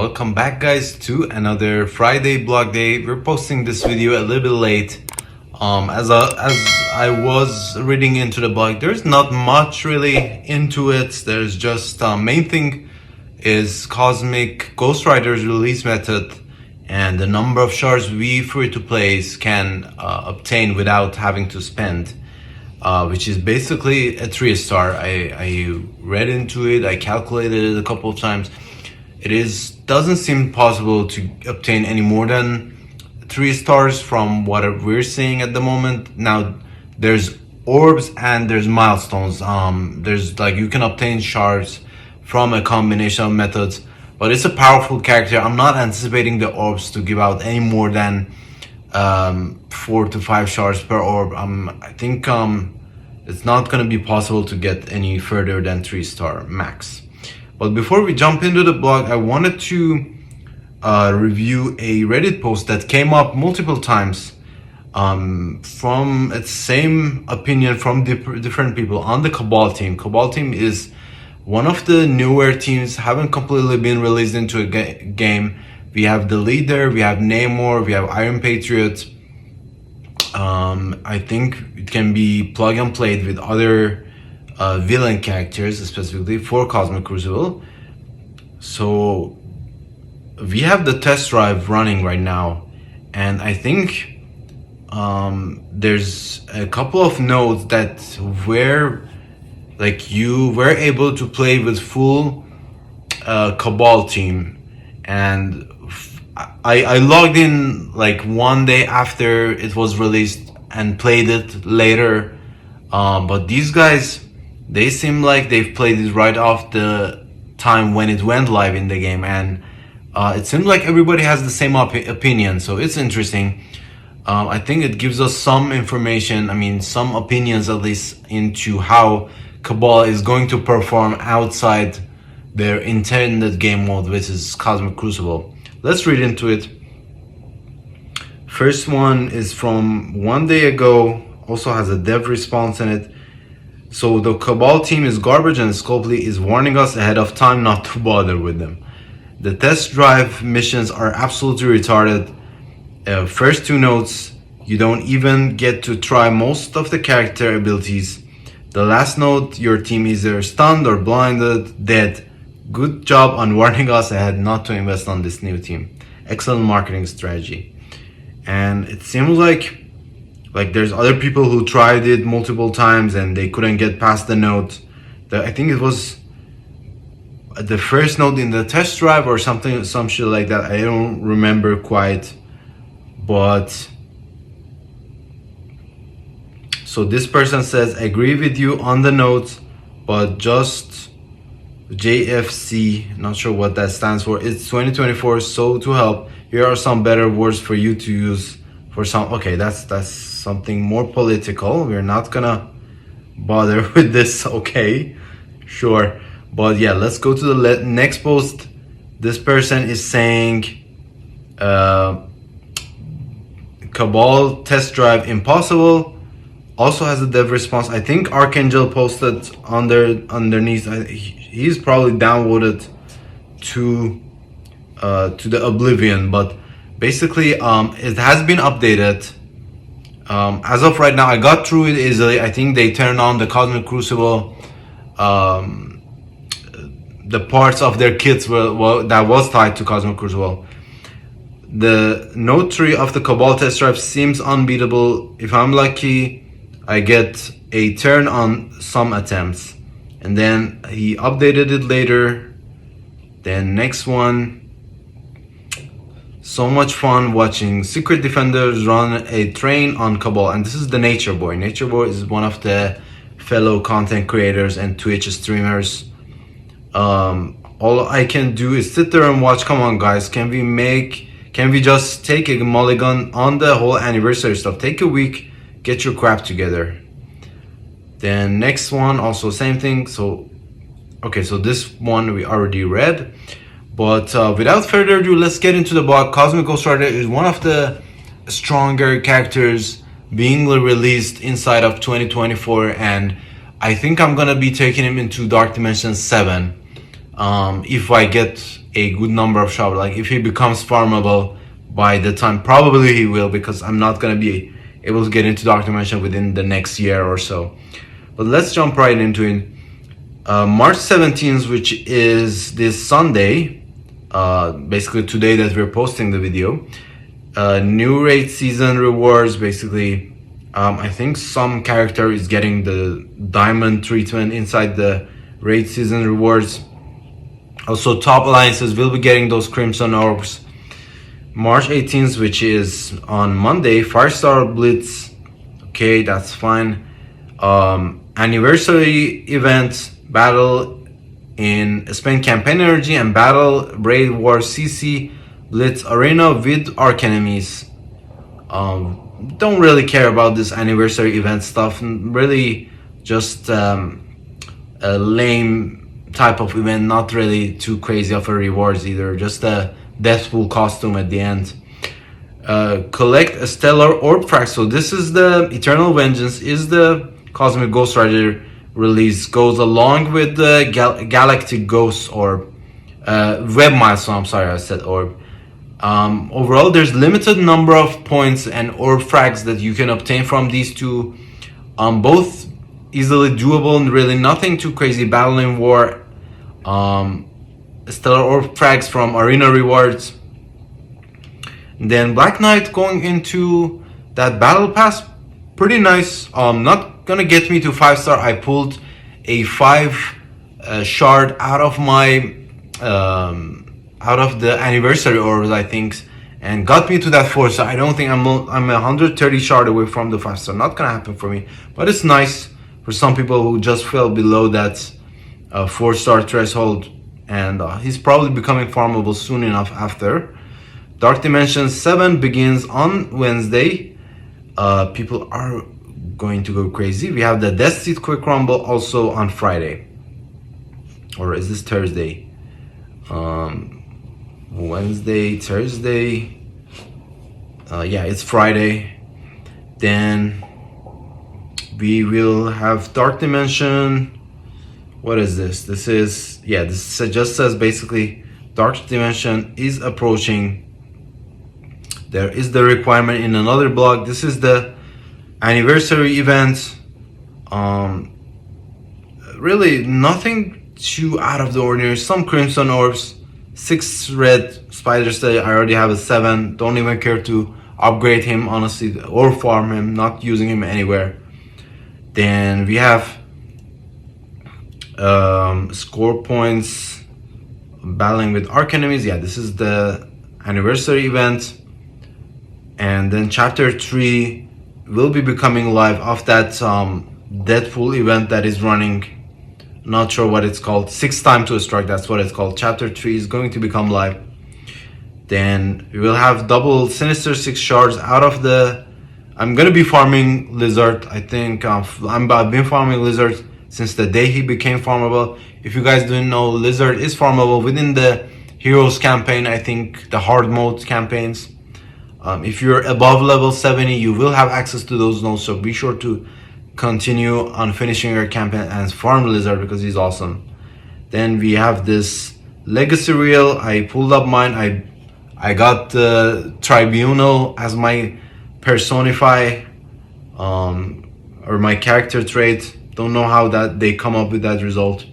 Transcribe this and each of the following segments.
welcome back guys to another Friday blog day. We're posting this video a little bit late. As I was reading into the blog, there's not much really into it. There's just main thing is Cosmic Ghost Rider's release method and the number of shards we free to plays can obtain without having to spend, which is basically a 3-star. I read into it, I calculated it a couple of times. Doesn't seem possible to obtain any more than 3 stars from what we're seeing at the moment. Now there's orbs and there's milestones. There's like you can obtain shards from a combination of methods, but it's a powerful character. I'm not anticipating the orbs to give out any more than 4 to 5 shards per orb. I think it's not going to be possible to get any further than 3-star max. But before we jump into the blog, I wanted to review a Reddit post that came up multiple times from its same opinion from different people on the Cabal team. Cabal team is one of the newer teams, haven't completely been released into a game. We have the leader, we have Namor, we have Iron Patriot. I think it can be plug and played with other villain characters, specifically for Cosmic Crucible. So we have the test drive running right now, and I think there's a couple of nodes that where like you were able to play with full Cabal team, and I logged in like one day after it was released and played it later, but these guys, they seem like they've played it right off the time when it went live in the game, and it seems like everybody has the same opinion, so it's interesting. I think it gives us some information, some opinions at least, into how Cabal is going to perform outside their intended game mode, which is Cosmic Crucible. Let's read into it. First one is from one day ago, also has a dev response in it. So the Cabal team is garbage and Scopely is warning us ahead of time not to bother with them. The test drive missions are absolutely retarded. First 2 notes, you don't even get to try most of the character abilities. The last note, your team is either stunned or blinded, dead. Good job on warning us ahead not to invest on this new team. Excellent marketing strategy. And it seems like there's other people who tried it multiple times and they couldn't get past the note. I think it was the first note in the test drive or some shit like that. I don't remember quite. But so this person says, agree with you on the note, but just JFC, not sure what that stands for. It's 2024, so to help, here are some better words for you to use for some. Okay, that's something more political. We're not gonna bother with this. Okay, sure. But yeah, let's go to the next post. This person is saying Cabal test drive impossible. Also has a dev response. I think Archangel posted underneath. He's probably downloaded to the Oblivion, but basically it has been updated. As of right now, I got through it easily. I think they turned on the Cosmic Crucible, the parts of their kits that was tied to Cosmic Crucible. The node tree of the Cabal test drive seems unbeatable. If I'm lucky, I get a turn on some attempts. And then he updated it later. Then next one. So much fun watching Secret Defenders run a train on Cabal. And this is the Nature Boy. Nature Boy is one of the fellow content creators and Twitch streamers. All I can do is sit there and watch. Come on guys, can we just take a mulligan on the whole anniversary stuff? Take a week, get your crap together. Then next one, also same thing. So this one we already read. But without further ado, let's get into the blog. Cosmic Ghost Rider is one of the stronger characters being released inside of 2024, and I think I'm gonna be taking him into Dark Dimension 7. if I get a good number of shops. Like if he becomes farmable by the time, probably he will, because I'm not gonna be able to get into Dark Dimension within the next year or so. But let's jump right into it. March 17th, which is this Sunday, basically today that we're posting the video, new raid season rewards. Basically, I think some character is getting the diamond treatment inside the raid season rewards. Also, top alliances will be getting those crimson orbs. March 18th, which is on Monday, 5-star blitz. Okay, that's fine. Anniversary event, battle in spend campaign energy and battle raid war CC blitz arena with arch enemies. Don't really care about this anniversary event stuff. Really just a lame type of event, not really too crazy of a rewards either, just a Deathpool costume at the end. Collect a stellar orb frag. So this is the Eternal Vengeance, is the Cosmic Ghost Rider release, goes along with the Galactic Ghost Orb, Web Milestone, I'm sorry I said orb. Overall there's limited number of points and orb frags that you can obtain from these two, both easily doable and really nothing too crazy. Battle in War, stellar orb frags from arena rewards. And then Black Knight going into that battle pass, pretty nice. Not gonna get me to 5-star. I pulled a 5 shard out of my out of the anniversary orbs, I think, and got me to that 4-star. I don't think I'm 130 shard away from the 5-star. Not gonna happen for me, but it's nice for some people who just fell below that 4-star threshold, and he's probably becoming farmable soon enough after. Dark Dimension 7 begins on Wednesday. People are going to go crazy. We have the Death Seed Quick Rumble also on Friday, or is this Thursday? Wednesday, Thursday. Yeah, it's Friday. Then we will have Dark Dimension. What is this? This is, yeah, this just says basically Dark Dimension is approaching. There is the requirement in another blog. This is the anniversary event. Really nothing too out of the ordinary. Some crimson orbs, 6 red spiders that I already have a 7. Don't even care to upgrade him, honestly, or farm him, not using him anywhere. Then we have score points, battling with arch enemies. Yeah, this is the anniversary event. And then chapter 3 will be becoming live of that Deadpool event that is running. Not sure what it's called. 6 time to strike, that's what it's called. Chapter 3 is going to become live. Then we will have double Sinister 6 shards out of the... I'm gonna be farming Lizard. I think I've been farming Lizard since the day he became farmable. If you guys didn't know, Lizard is farmable within the Heroes campaign, I think the hard mode campaigns. If you're above level 70, you will have access to those nodes, so be sure to continue on finishing your campaign and farm Lizard because he's awesome. Then we have this Legacy Reel. I pulled up mine. I got the Tribunal as my personify or my character trait. Don't know how that they come up with that result,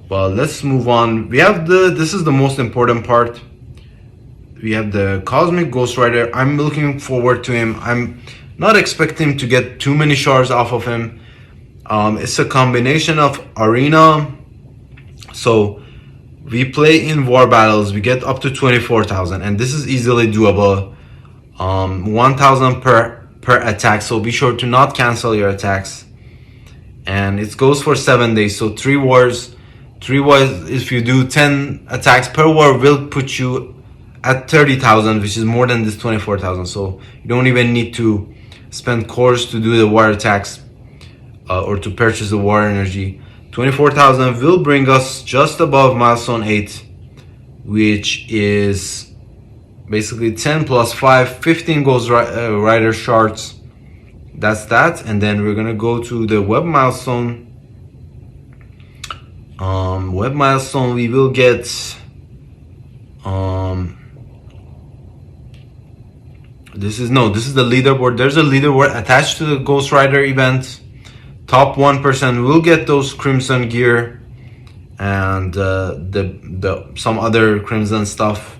but let's move on. We have this is the most important part. We have the Cosmic Ghost Rider. I'm looking forward to him. I'm not expecting to get too many shards off of him. It's a combination of arena. So we play in war battles. We get up to 24,000, and this is easily doable. 1,000 per attack. So be sure to not cancel your attacks. And it goes for 7 days. So 3 wars. 3 wars. If you do 10 attacks per war, will put you at 30,000, which is more than this 24,000. So you don't even need to spend cores to do the war attacks or to purchase the war energy. 24,000 will bring us just above milestone 8, which is basically 10 plus 5, 15 Ghost Rider shards. That's that. And then we're gonna go to the web milestone. Web milestone, we will get this is the leaderboard. There's a leaderboard attached to the Ghost Rider event. Top 1% will get those crimson gear and the some other crimson stuff.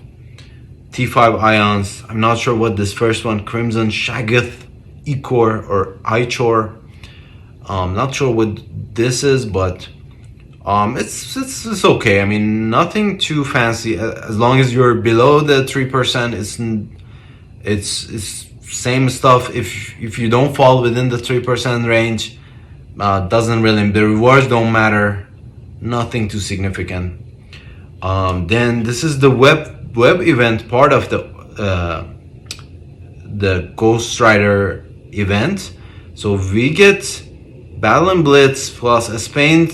T5 ions. I'm not sure what this first one, Crimson Shaggoth Icor or Ichor. Not sure what this is, but it's okay. I mean, nothing too fancy. As long as you're below the 3%, it's same stuff. If you don't fall within the 3% range, doesn't really, the rewards don't matter. Nothing too significant. Then this is the web event part of the Ghost Rider event. So we get Battle and Blitz plus a spend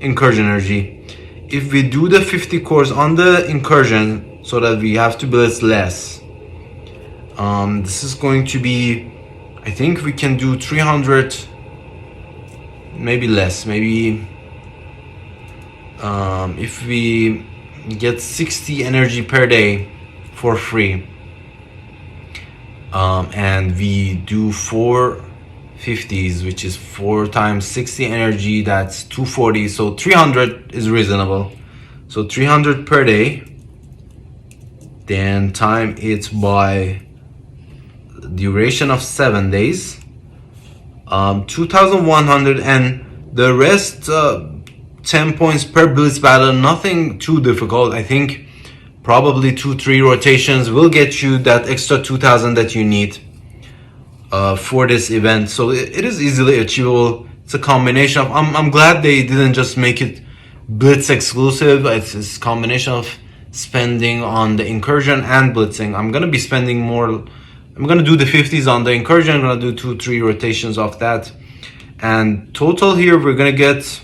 incursion energy. If we do the 50 cores on the incursion, so that we have to blitz less, this is going to be, I think we can do 300, maybe less, maybe if we get 60 energy per day for free, and we do 4 50s, which is 4 times 60 energy, that's 240. So 300 is reasonable. So 300 per day, then time it by duration of 7 days, 2100, and the rest 10 points per blitz battle. Nothing too difficult. I think probably 2-3 rotations will get you that extra 2000 that you need for this event. So it is easily achievable. It's a combination of, I'm glad they didn't just make it blitz exclusive. It's a combination of spending on the incursion and blitzing. I'm gonna be spending more. I'm gonna do the 50s on the incursion. I'm gonna do 2-3 rotations of that, and total here we're gonna get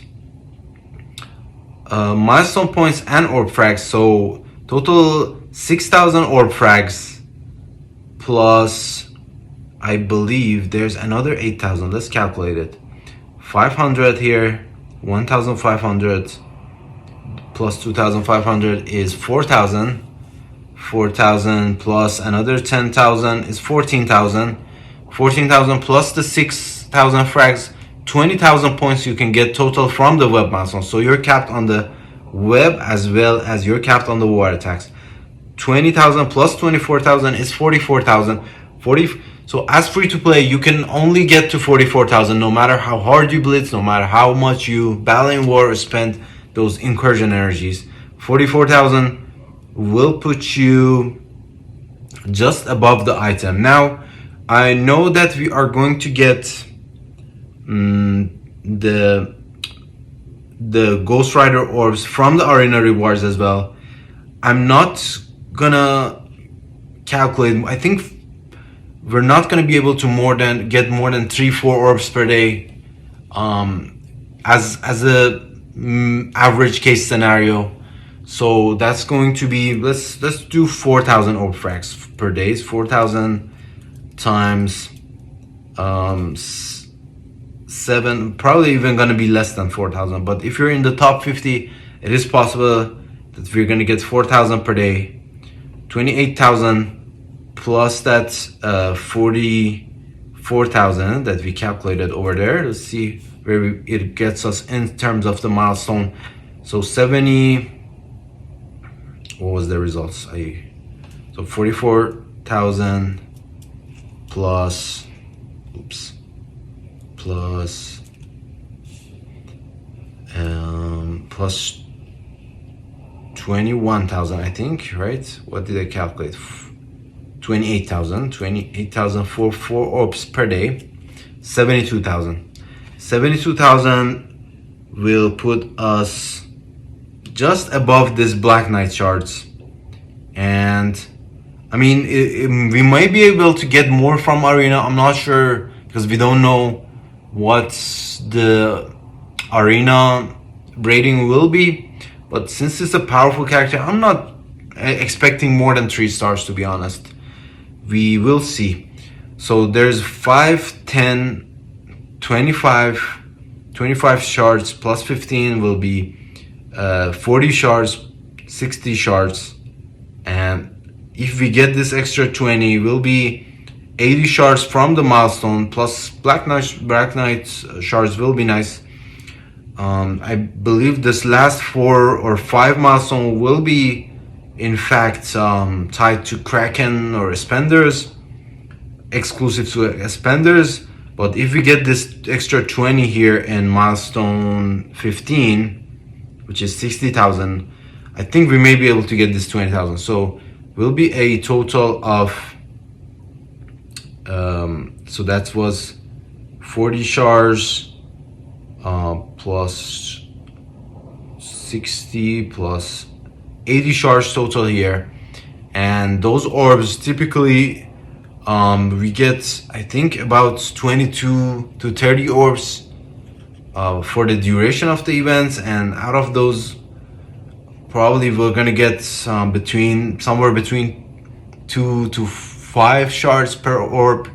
milestone points and orb frags. So total 6,000 orb frags plus, I believe there's another 8,000. Let's calculate it. 500 here, 1,500 plus 2,500 is 4,000. 4,000 plus another 10,000 is 14,000. 14,000 plus the 6,000 frags, 20,000 points you can get total from the web milestone. So you're capped on the web as well as you're capped on the war attacks. 20,000 plus 24,000 is 44,000. So as free to play, you can only get to 44,000 no matter how hard you blitz, no matter how much you battle in war or spend those incursion energies. 44,000 will put you just above the item. Now, I know that we are going to get the Ghost Rider orbs from the arena rewards as well. I'm not gonna calculate. I think we're not gonna be able to get more than 3-4 orbs per day, as a average case scenario. So that's going to be, let's do 4,000 orb frags per day. 4,000 times 7, probably even gonna be less than 4,000. But if you're in the top 50, it is possible that we're gonna get 4,000 per day. 28,000 plus that 44,000 that we calculated over there. Let's see where it gets us in terms of the milestone. So 70. What was the results? So 44,000 plus, plus 21,000, I think, right? What did I calculate? 28,000 for 4 orbs per day. 72,000 will put us just above this Black Knight shards. And I mean, we might be able to get more from arena. I'm not sure, because we don't know what the arena rating will be. But since it's a powerful character, I'm not expecting more than 3 stars, to be honest. We will see. So there's 5, 10, 25, 25 shards plus 15 will be 40 shards, 60 shards, and if we get this extra 20 will be 80 shards from the milestone, plus Black Knight shards will be nice. I believe this last 4 or 5 milestone will be in fact tied to Kraken or Spenders, exclusive to Spenders. But if we get this extra 20 here in milestone 15, which is 60,000, I think we may be able to get this 20,000. So will be a total of so that was 40 shards plus 60 plus 80 shards total here. And those orbs typically we get, I think, about 22 to 30 orbs for the duration of the events, and out of those probably we're gonna get somewhere between 2 to 5 shards per orb.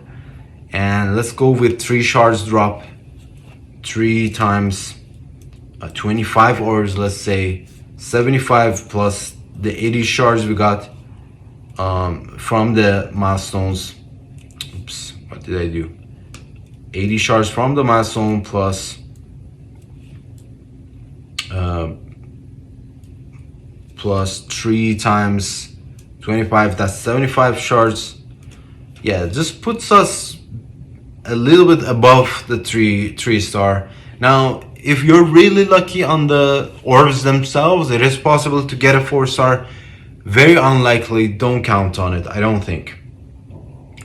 And let's go with 3 shards drop, 3 times 25 orbs, let's say 75 plus the 80 shards we got from the milestones. Oops, what did I do? 80 shards from the milestone plus plus 3 times 25, that's 75 shards. Yeah, it just puts us a little bit above the 3 star. Now if you're really lucky on the orbs themselves, it is possible to get a 4 star. Very unlikely, don't count on it, I don't think.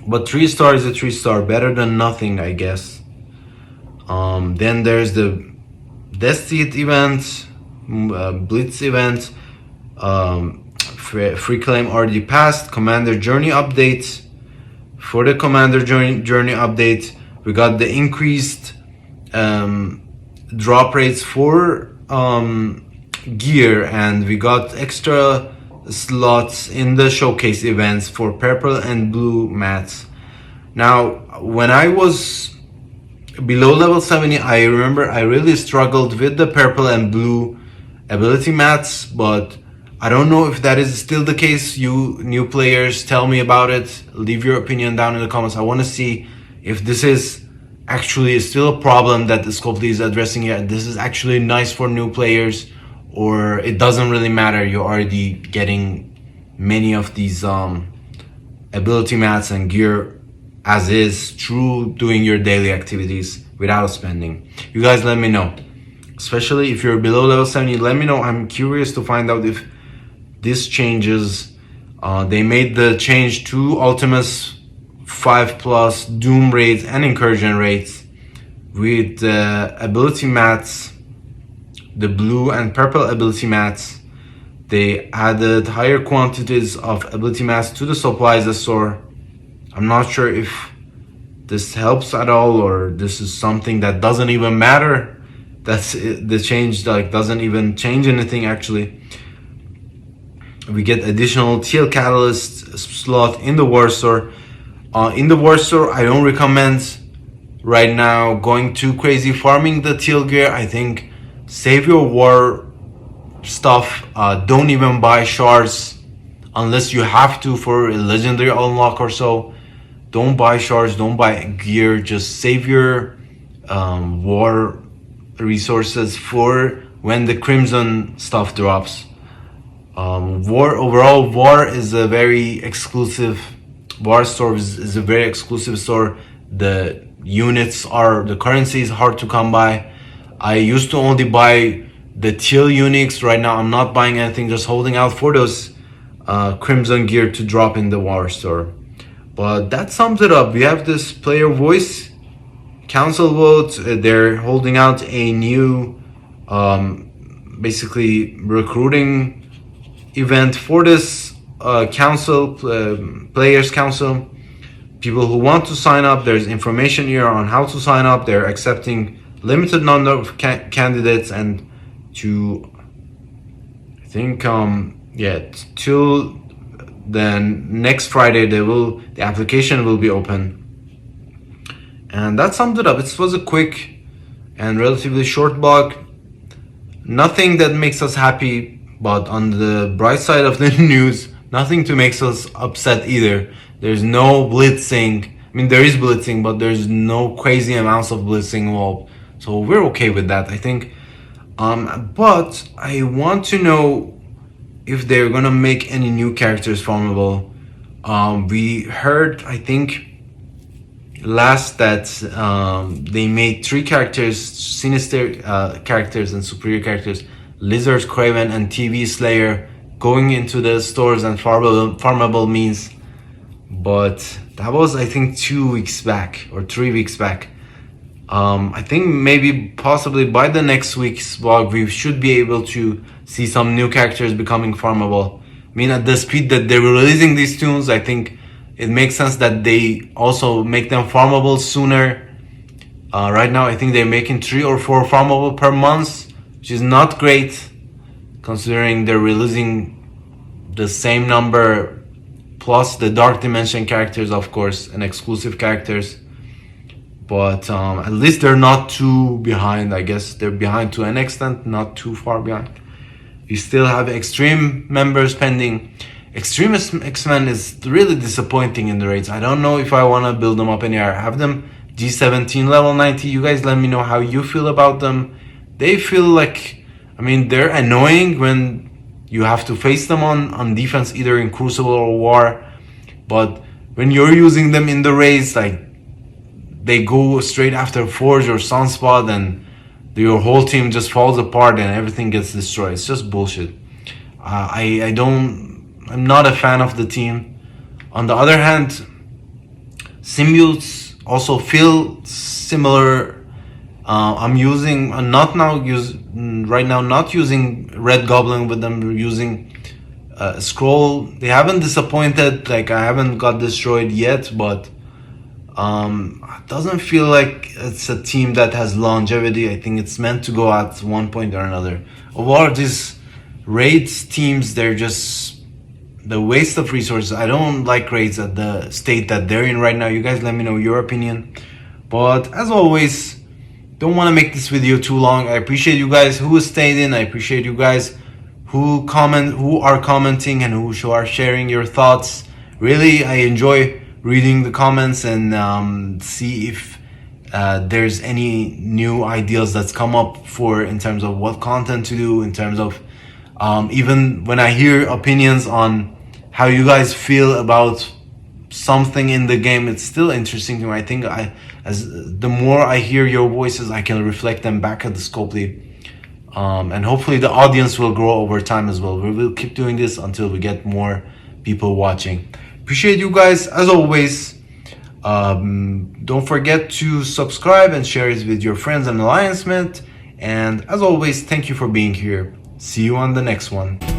But 3 star is a 3 star, better than nothing, I guess. Then there's the Destit event, Blitz event, free claim already passed, Commander Journey update. For the Commander Journey update, we got the increased drop rates for gear, and we got extra slots in the showcase events for purple and blue mats. Now, when I was below level 70, I remember I really struggled with the purple and blue ability mats, but I don't know if that is still the case. You new players, tell me about it. Leave your opinion down in the comments. I want to see if this is actually still a problem that the Scopely is addressing here. This is actually nice for new players, or it doesn't really matter. You're already getting many of these ability mats and gear as is through doing your daily activities without spending. You guys let me know. Especially if you're below level 70, let me know. I'm curious to find out if this changes. They made the change to Ultimus 5+ Doom rates and Incursion rates with the ability mats, the blue and purple ability mats. They added higher quantities of ability mats to the supplies store. I'm not sure if this helps at all, or this is something that doesn't even matter. That's it, the change like doesn't even change anything actually. We get additional teal catalyst slot in the war store. In the war store, I don't recommend right now going too crazy farming the teal gear. I think save your war stuff. Don't even buy shards unless you have to for a legendary unlock or so. Don't buy shards, don't buy gear. Just save your war resources for when the crimson stuff drops. War is a very exclusive. War store is a very exclusive store. The the currency is hard to come by. I used to only buy the teal uniques. Right now I'm not buying anything, just holding out for those crimson gear to drop in the war store. But that sums it up. We have this player voice council vote. They're holding out a new basically recruiting event for this players council. People who want to sign up, there's information here on how to sign up. They're accepting limited number of candidates, and to I think till then next Friday the application will be open. And that summed it up. It was a quick and relatively short blog. Nothing that makes us happy, but on the bright side of the news, nothing to make us upset either. There's no blitzing. I mean, there is blitzing, but there's no crazy amounts of blitzing involved. So we're okay with that, I think. But I want to know if they're gonna make any new characters farmable. We heard, I think, last that they made 3 characters, sinister characters and superior characters, Lizard, Craven, and TV Slayer, going into the stores and farmable means. But that was, I think, 2 weeks back or 3 weeks back. I think maybe possibly by the next week's vlog we should be able to see some new characters becoming farmable. I mean, at the speed that they're releasing these tunes, I think it makes sense that they also make them farmable sooner. Right now I think they're making 3 or 4 farmable per month, which is not great considering they're releasing the same number plus the Dark Dimension characters, of course, and exclusive characters. But at least they're not too behind. I guess they're behind to an extent, not too far behind. We still have Extreme members pending. Extreme X-Men is really disappointing in the raids. I don't know if I want to build them up anywhere. I have them G17 level 90. You guys let me know how you feel about them. They feel like, I mean, they're annoying when you have to face them on defense, either in Crucible or War. But when you're using them in the raids, like, they go straight after Forge or Sunspot and your whole team just falls apart and everything gets destroyed. It's just bullshit. I'm not a fan of the team. On the other hand, symbiotes also feel similar. Right now not using Red Goblin with them. We're using Scroll. They haven't disappointed. Like, I haven't got destroyed yet, but it doesn't feel like it's a team that has longevity. I think it's meant to go at one point or another. Or these raids teams, they're just the waste of resources. I don't like raids at the state that they're in right now. You guys let me know your opinion. But as always, don't want to make this video too long. I appreciate you guys who stayed in. I appreciate you guys who are commenting and who are sharing your thoughts. Really, I enjoy reading the comments and see if there's any new ideas that's come up for in terms of what content to do, in terms of even when I hear opinions on how you guys feel about something in the game, it's still interesting to me. I think the more I hear your voices, I can reflect them back at the Scopely. And hopefully the audience will grow over time as well. We will keep doing this until we get more people watching. Appreciate you guys as always. Don't forget to subscribe and share it with your friends and alliance mates. And as always, thank you for being here. See you on the next one.